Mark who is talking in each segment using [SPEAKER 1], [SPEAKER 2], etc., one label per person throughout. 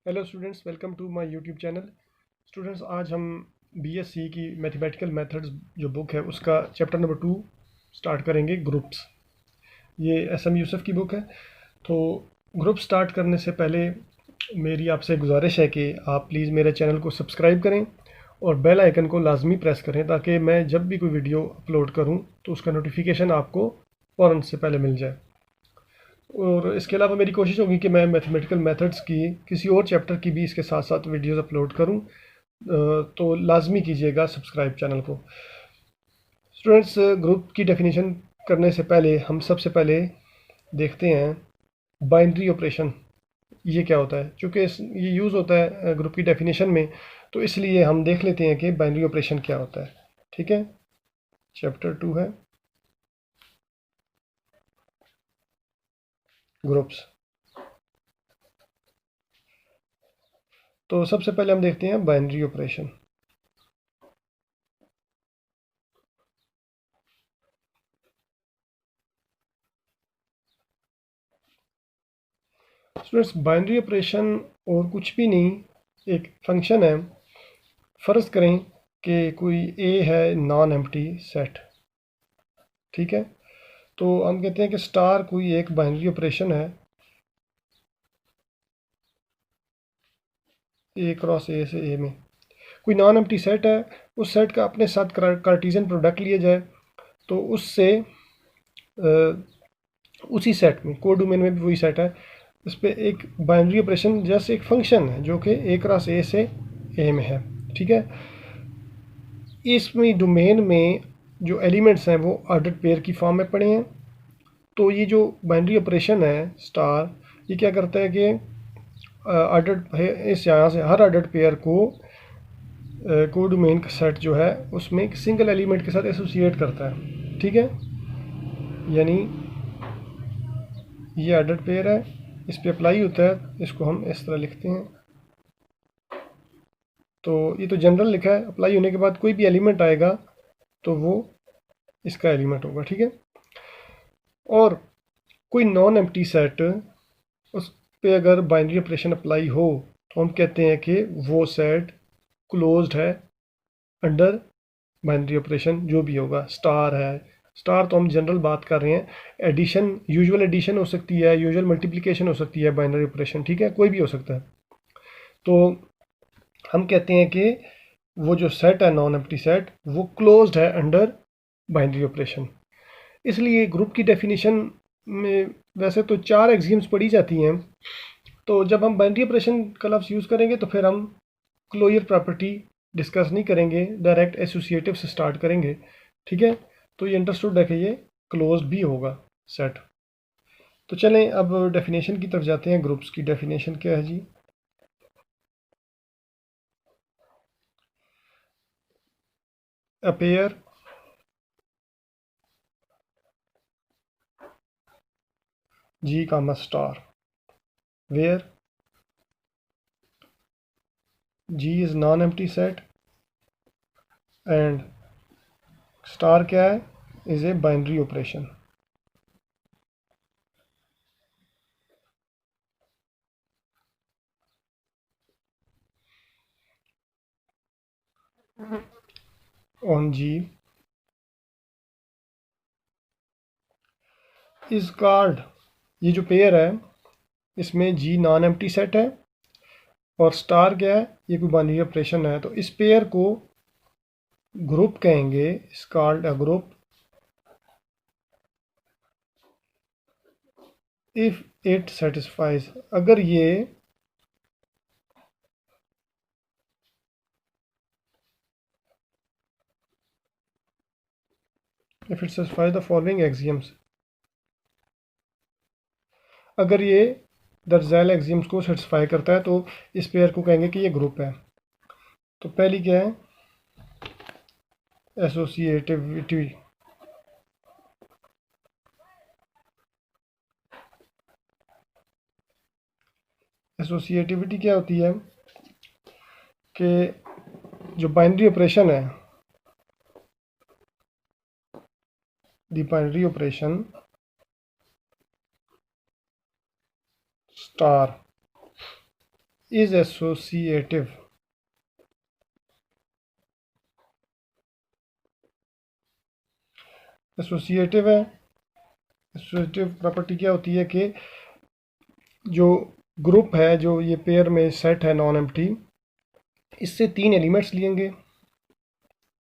[SPEAKER 1] Hello students, welcome to my YouTube channel. Students, आज हम BSc की मैथमेटिकल मेथड्स जो बुक है उसका चैप्टर नंबर 2 स्टार्ट करेंगे, ग्रुप्स। ये एसएम यूसुफ की बुक है। तो ग्रुप स्टार्ट करने से पहले मेरी आपसे गुजारिश है कि आप प्लीज़ मेरे चैनल को सब्सक्राइब करें और बेल आइकन को लाजमी प्रेस करें ताकि मैं जब भी कोई वीडियो अपलोड करूं तो उसका नोटिफिकेशन आपको फ़ौरन से पहले मिल जाए। और इसके अलावा मेरी कोशिश होगी कि मैं मैथमेटिकल मेथड्स की किसी और चैप्टर की भी इसके साथ साथ वीडियोस अपलोड करूं। तो लाजमी कीजिएगा सब्सक्राइब चैनल को। स्टूडेंट्स, ग्रुप की डेफिनेशन करने से पहले हम सबसे पहले देखते हैं बाइनरी ऑपरेशन ये क्या होता है। चूँकि ये यूज़ होता है ग्रुप की डेफिनेशन में, तो इसलिए हम देख लेते हैं कि बाइनरी ऑपरेशन क्या होता है। ठीक है, चैप्टर 2 है ग्रुप्स। तो सबसे पहले हम देखते हैं binary operation. Students, binary operation और कुछ भी नहीं, एक फंक्शन है। फ़र्ज़ करें कि कोई ए है नॉन एम्प्टी सेट। ठीक है, तो हम कहते हैं कि स्टार कोई एक बाइनरी ऑपरेशन है ए क्रॉस ए से ए में। कोई नॉन एम्प्टी सेट है, उस सेट का अपने साथ कार्टीजन प्रोडक्ट लिया जाए तो उससे उसी सेट में कोडोमेन में भी वही सेट है, इस पर एक बाइनरी ऑपरेशन जैसे एक फंक्शन है जो कि ए क्रॉस ए से ए में है। ठीक है, इसमें डोमेन में जो एलिमेंट्स हैं वो ऑर्डर्ड पेयर की फॉर्म में पड़े हैं। तो ये जो बाइनरी ऑपरेशन है स्टार, ये क्या करता है कि ऑर्डर्ड इस यहाँ से हर ऑर्डर्ड पेयर को कोडोमेन का सेट जो है उसमें एक सिंगल एलिमेंट के साथ एसोसिएट करता है। ठीक है, यानी ये ऑर्डर्ड पेयर है, इस पे अप्लाई होता है, इसको हम इस तरह लिखते हैं। तो ये तो जनरल लिखा है, अप्लाई होने के बाद कोई भी एलिमेंट आएगा तो वो इसका एलिमेंट होगा। ठीक है, और कोई नॉन एम्प्टी सेट उस पे अगर बाइनरी ऑपरेशन अप्लाई हो तो हम कहते हैं कि वो सेट क्लोज्ड है अंडर बाइनरी ऑपरेशन। जो भी होगा, स्टार है, स्टार तो हम जनरल बात कर रहे हैं। एडिशन, यूजुअल एडिशन हो सकती है, यूजुअल मल्टीप्लिकेशन हो सकती है बाइनरी ऑपरेशन। ठीक है, कोई भी हो सकता है। तो हम कहते हैं कि वो जो सेट है नॉन एम्प्टी सेट वो क्लोज्ड है अंडर बाइनरी ऑपरेशन। इसलिए ग्रुप की डेफिनेशन में वैसे तो 4 एक्सियम्स पढ़ी जाती हैं। तो जब हम बाइनरी ऑपरेशन का लफ्ज़ यूज़ करेंगे तो फिर हम क्लोजर प्रॉपर्टी डिस्कस नहीं करेंगे, डायरेक्ट एसोसिएटिव से स्टार्ट करेंगे। ठीक है, तो ये अंडरस्टूड है कि ये क्लोज भी होगा सेट। तो चलें अब डेफिनेशन की तरफ जाते हैं। ग्रुप्स की डेफिनेशन क्या है G? A pair G comma star where G is non empty set and star क्या है, is a binary operation. On G is called, ये जो पेयर है इसमें जी नॉन एम्प्टी सेट है और स्टार क्या है, ये कोई बाइनरी ऑपरेशन है। तो इस पेयर को ग्रुप कहेंगे, is called a group if it satisfies, अगर ये if it satisfies the following axioms, अगर ये दरज़ैल एक्सियम्स को सेटिस्फाई करता है तो इस पेयर को कहेंगे कि ये ग्रुप है। तो पहली क्या है, एसोसिएटिविटी। एसोसिएटिविटी क्या होती है कि जो बाइनरी ऑपरेशन है, the binary operation star is associative. Associative है। एसोसिएटिव प्रॉपर्टी क्या होती है कि जो ग्रुप है, जो ये पेयर में सेट है नॉन एम्प्टी, इससे 3 एलिमेंट्स लेंगे,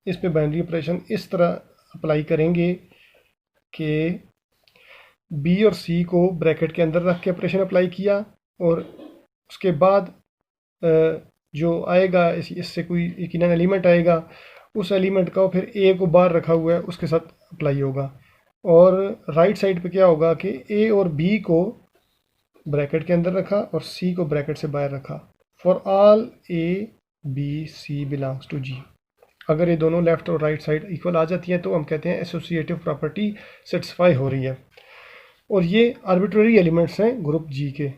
[SPEAKER 1] इस पे बाइनरी ऑपरेशन इस तरह अप्लाई करेंगे कि बी और सी को ब्रैकेट के अंदर रख के ऑपरेशन अप्लाई किया, और उसके बाद जो आएगा इससे कोई यकीनन एलिमेंट आएगा, उस एलिमेंट का फिर ए को बाहर रखा हुआ है उसके साथ अप्लाई होगा। और राइट साइड पे क्या होगा कि ए और बी को ब्रैकेट के अंदर रखा और सी को ब्रैकेट से बाहर रखा। For all A B C belongs to G. अगर ये दोनों लेफ्ट और राइट साइड इक्वल आ जाती हैं तो हम कहते हैं एसोसिएटिव प्रॉपर्टी सेटिस्फाई हो रही है। और ये आर्बिट्ररी एलिमेंट्स हैं ग्रुप जी के।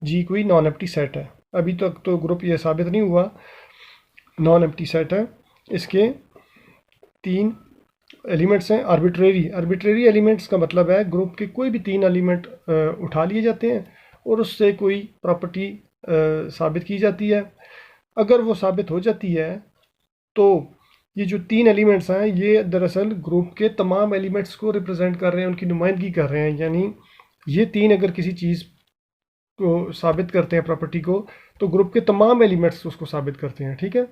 [SPEAKER 1] जी कोई नॉन एम्प्टी सेट है, अभी तक तो ग्रुप ये साबित नहीं हुआ, नॉन एम्प्टी सेट है। इसके 3 एलिमेंट्स हैं आर्बिट्रेरी। आर्बिट्रेरी एलिमेंट्स का मतलब है ग्रुप के कोई भी 3 एलिमेंट उठा लिए जाते हैं और उससे कोई प्रॉपर्टी साबित की जाती है। अगर वो साबित हो जाती है तो ये जो 3 एलिमेंट्स हैं ये दरअसल ग्रुप के तमाम एलिमेंट्स को रिप्रेजेंट कर रहे हैं, उनकी नुमाइंदगी कर रहे हैं। यानी ये 3 अगर किसी चीज़ को साबित करते हैं प्रॉपर्टी को, तो ग्रुप के तमाम एलिमेंट्स उसको साबित करते हैं। ठीक है,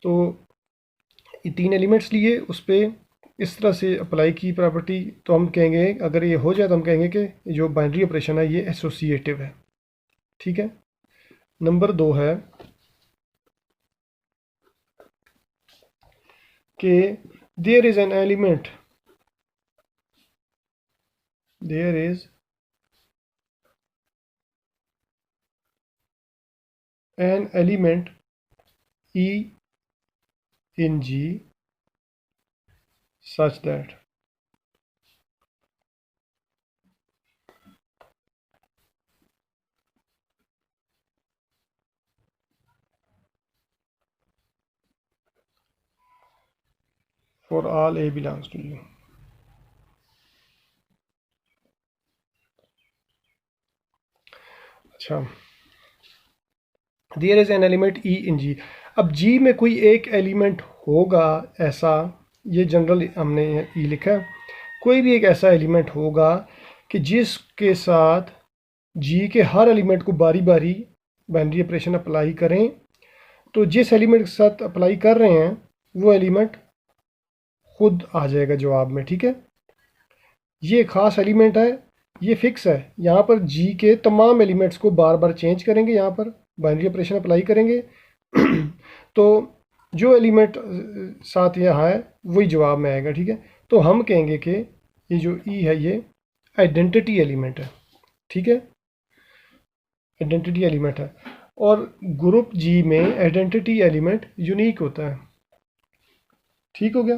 [SPEAKER 1] तो ये 3 एलिमेंट्स लिए उस पर इस तरह से अप्लाई की प्रॉपर्टी, तो हम कहेंगे अगर ये हो जाए तो हम कहेंगे कि जो बाइनरी ऑपरेशन है ये एसोसिएटिव है। ठीक है। नंबर 2 है कि there is an element, there is an element E in G such that for all A belongs to U। अच्छा, there is an element E in G। अब G में कोई एक एलिमेंट होगा ऐसा, ये जनरल हमने E लिखा है, कोई भी एक ऐसा एलिमेंट होगा कि जिसके साथ G के हर एलिमेंट को बारी बारी बाइनरी ऑपरेशन अप्लाई करें, तो जिस एलिमेंट के साथ अप्लाई कर रहे हैं वो एलिमेंट खुद आ जाएगा जवाब में। ठीक है, ये खास एलिमेंट है, ये फिक्स है। यहाँ पर G के तमाम एलिमेंट्स को बार बार चेंज करेंगे, यहाँ पर बाइनरी ऑपरेशन अप्लाई करेंगे तो जो एलिमेंट साथ यहाँ है वही जवाब में आएगा। ठीक है, तो हम कहेंगे कि ये जो E है ये आइडेंटिटी एलिमेंट है। ठीक है, आइडेंटिटी एलिमेंट है, और ग्रुप G में आइडेंटिटी एलिमेंट यूनिक होता है। ठीक हो गया।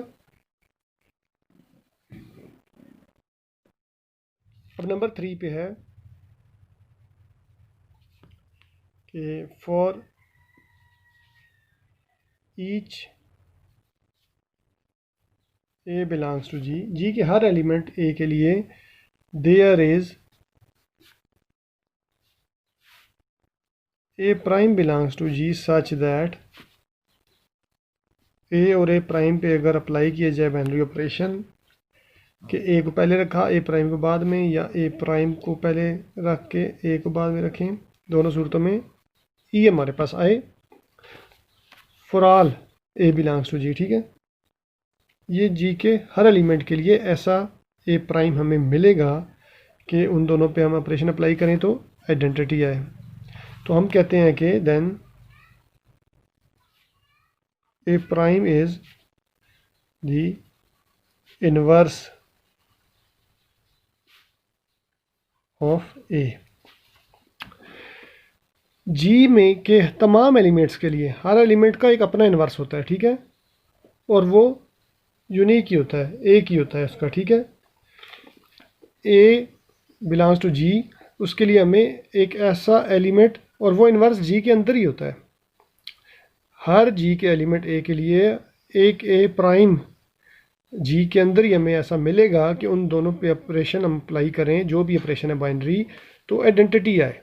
[SPEAKER 1] अब नंबर 3 पे है कि for each A belongs to G, G के हर एलिमेंट A के लिए there is A prime belongs to G such that A और A प्राइम पे अगर अप्लाई किया जाए बाइनरी ऑपरेशन कि A को पहले रखा A प्राइम को बाद में, या A प्राइम को पहले रख के A को बाद में रखें, दोनों सूरतों में E हमारे पास आए। For all A belongs to G। ठीक है, ये G के हर एलिमेंट के लिए ऐसा A प्राइम हमें मिलेगा कि उन दोनों पे हम ऑपरेशन अप्लाई करें तो आइडेंटिटी आए। तो हम कहते हैं कि then A prime is the inverse of A। G में के तमाम एलिमेंट्स के लिए हर एलिमेंट का एक अपना इनवर्स होता है। ठीक है, और वो यूनिक ही होता है, एक ही होता है उसका। ठीक है, A बिलोंग्स टू G, उसके लिए हमें एक ऐसा एलिमेंट, और वो इनवर्स G के अंदर ही होता है। हर G के एलिमेंट A के लिए एक A प्राइम G के अंदर ही हमें ऐसा मिलेगा कि उन दोनों पे ऑपरेशन हम अप्लाई करें, जो भी ऑपरेशन है बाइनरी, तो आइडेंटिटी आए।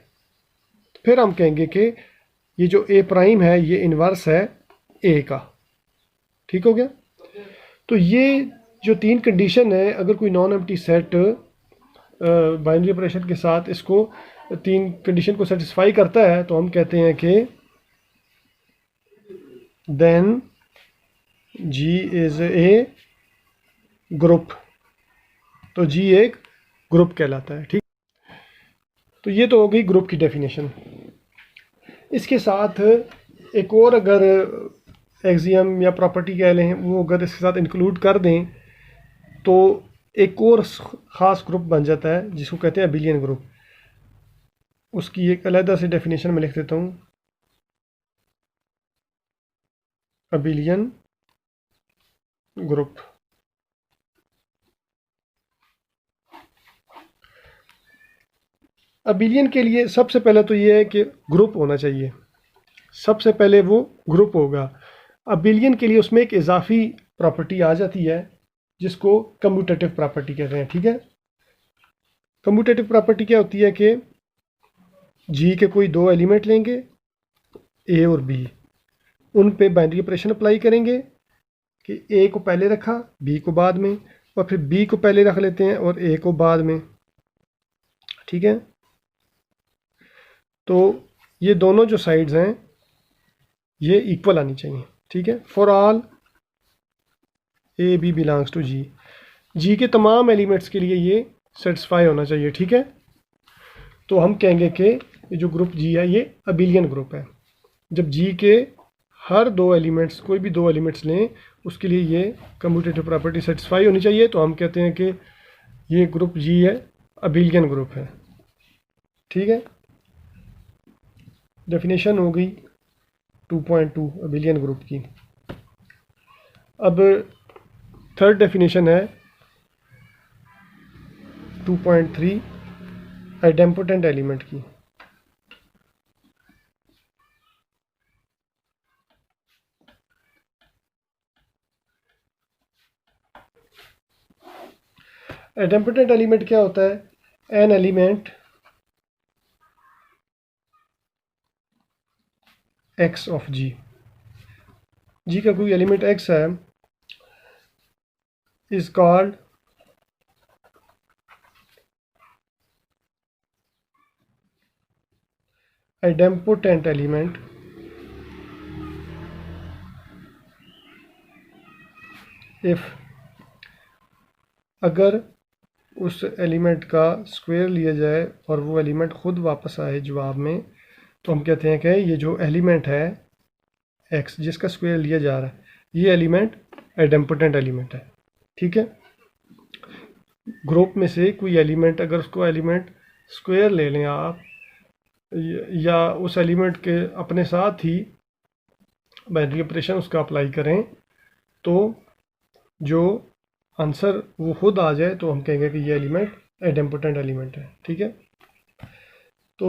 [SPEAKER 1] फिर हम कहेंगे कि ये जो ए प्राइम है ये इन्वर्स है ए का। ठीक हो गया। तो ये जो तीन कंडीशन है, अगर कोई non empty set binary operation के साथ इसको तीन कंडीशन को सेटिस्फाई करता है तो हम कहते हैं कि then G is a group. तो जी एक ग्रुप कहलाता है। ठीक। तो ये तो हो गई ग्रुप की डेफिनेशन। इसके साथ एक और अगर एक्सियम या प्रॉपर्टी कह लें वो अगर इसके साथ इंक्लूड कर दें तो एक और ख़ास ग्रुप बन जाता है जिसको कहते हैं अबिलियन ग्रुप। उसकी एक अलग से डेफिनेशन में लिख देता हूँ, अबिलियन ग्रुप। अबिलियन के लिए सबसे पहले तो ये है कि ग्रुप होना चाहिए, सबसे पहले वो ग्रुप होगा। अबिलियन के लिए उसमें एक इजाफी प्रॉपर्टी आ जाती है जिसको कम्यूटेटिव प्रॉपर्टी कहते हैं। ठीक है। कम्यूटेटिव प्रॉपर्टी क्या होती है कि जी के कोई दो एलिमेंट लेंगे ए और बी, उन पे बाइनरी ऑपरेशन अप्लाई करेंगे कि ए को पहले रखा बी को बाद में, और फिर बी को पहले रख लेते हैं और ए को बाद में। ठीक है। तो ये दोनों जो साइड्स हैं ये इक्वल आनी चाहिए। ठीक है। For all A B belongs to G, G के तमाम एलिमेंट्स के लिए ये सेटिस्फाई होना चाहिए। ठीक है। तो हम कहेंगे कि ये जो ग्रुप जी है ये अबिलियन ग्रुप है। जब जी के हर दो एलिमेंट्स, कोई भी दो एलिमेंट्स लें, उसके लिए ये कम्यूटेटिव प्रॉपर्टी सेटिस्फाई होनी चाहिए। तो हम कहते हैं कि ये ग्रुप जी है, अबिलियन ग्रुप है। ठीक है। डेफिनेशन हो गई 2.2 अबिलियन ग्रुप की। अब थर्ड डेफिनेशन है 2.3 आइडेम्पोटेंट एलिमेंट की। आइडेम्पोटेंट एलिमेंट क्या होता है? एन एलिमेंट एक्स ऑफ जी, जी का कोई एलिमेंट एक्स है, is called idempotent element if अगर उस एलिमेंट का स्क्वायर लिया जाए और वो एलिमेंट खुद वापस आए जवाब में, तो हम कहते हैं कि ये जो एलिमेंट है एक्स जिसका स्क्वायर लिया जा रहा है ये एलिमेंट आइडेम्पोटेंट एलिमेंट है। ठीक है। ग्रुप में से कोई एलिमेंट, अगर उसको एलिमेंट स्क्वायर ले लें आप, या उस एलिमेंट के अपने साथ ही बाइनरी ऑपरेशन उसका अप्लाई करें, तो जो आंसर वो खुद आ जाए तो हम कहेंगे कि ये एलिमेंट आइडेम्पोटेंट एलिमेंट है। ठीक है। तो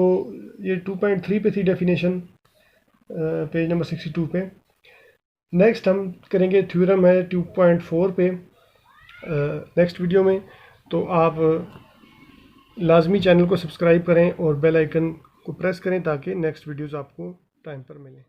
[SPEAKER 1] ये 2.3 पे थी डेफिनेशन, पेज नंबर 62 पे। नेक्स्ट हम करेंगे थ्योरम है 2.4 पे नेक्स्ट वीडियो में। तो आप लाजमी चैनल को सब्सक्राइब करें और बेल आइकन को प्रेस करें ताकि नेक्स्ट वीडियोस आपको टाइम पर मिलें।